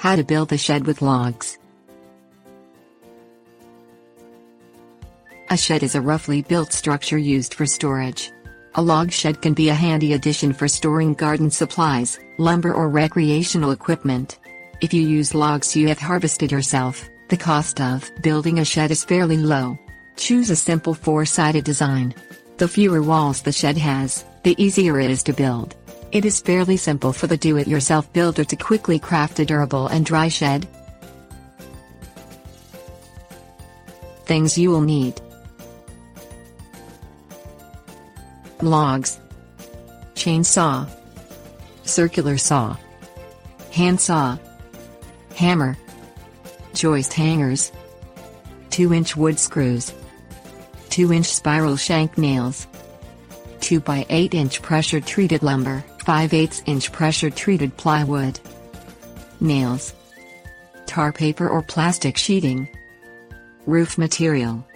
How to build a shed with logs. A shed is a roughly built structure used for storage. A log shed can be a handy addition for storing garden supplies, lumber or recreational equipment. If you use logs you have harvested yourself, the cost of building a shed is fairly low. Choose a simple four-sided design. The fewer walls the shed has, the easier it is to build. It is fairly simple for the do-it-yourself builder to quickly craft a durable and dry shed. Things you will need: logs, chainsaw, circular saw, handsaw, hammer, joist hangers, 2-inch wood screws, 2-inch spiral shank nails, 2x8-inch pressure-treated lumber, 5/8-inch pressure-treated plywood, nails, tar paper or plastic sheeting, roof material.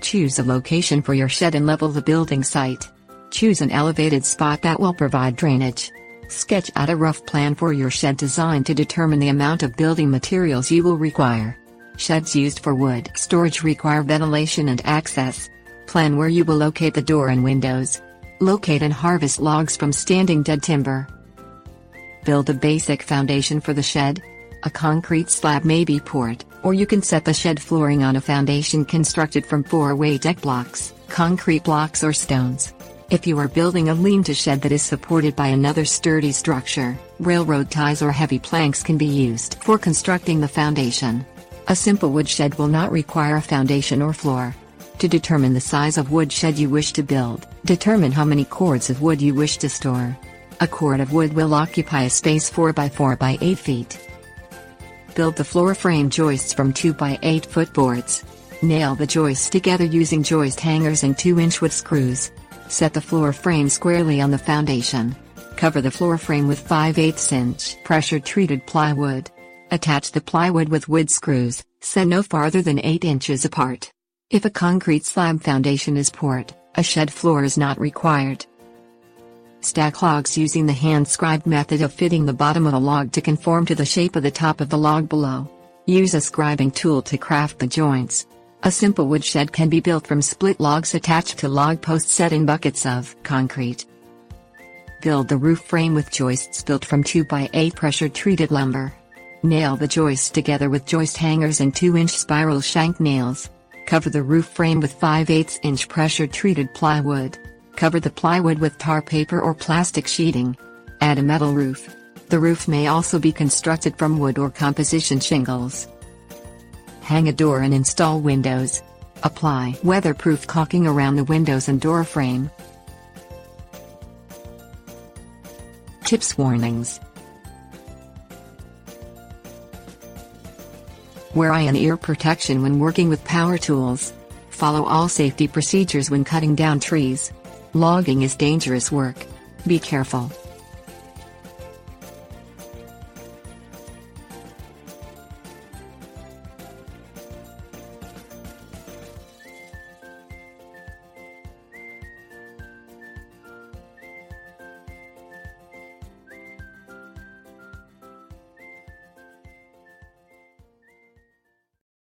Choose a location for your shed and level the building site. Choose an elevated spot that will provide drainage. Sketch out a rough plan for your shed design to determine the amount of building materials you will require. Sheds used for wood storage require ventilation and access. Plan where you will locate the door and windows. Locate and harvest logs from standing dead timber. Build a basic foundation for the shed. A concrete slab may be poured, or you can set the shed flooring on a foundation constructed from 4-way deck blocks, concrete blocks or stones. If you are building a lean-to shed that is supported by another sturdy structure, railroad ties or heavy planks can be used for constructing the foundation. A simple wood shed will not require a foundation or floor. To determine the size of wood shed you wish to build, determine how many cords of wood you wish to store. A cord of wood will occupy a space 4x4 by 8 feet. Build the floor frame joists from 2x8 foot boards. Nail the joists together using joist hangers and 2-inch wood screws. Set the floor frame squarely on the foundation. Cover the floor frame with 5/8-inch pressure-treated plywood. Attach the plywood with wood screws, set no farther than 8 inches apart. If a concrete slab foundation is poured, a shed floor is not required. Stack logs using the hand-scribed method of fitting the bottom of a log to conform to the shape of the top of the log below. Use a scribing tool to craft the joints. A simple wood shed can be built from split logs attached to log posts set in buckets of concrete. Build the roof frame with joists built from 2x8 pressure-treated lumber. Nail the joists together with joist hangers and 2-inch spiral shank nails. Cover the roof frame with 5/8-inch pressure-treated plywood. Cover the plywood with tar paper or plastic sheeting. Add a metal roof. The roof may also be constructed from wood or composition shingles. Hang a door and install windows. Apply weatherproof caulking around the windows and door frame. Tips warnings. Wear eye and ear protection when working with power tools. Follow all safety procedures when cutting down trees. Logging is dangerous work. Be careful.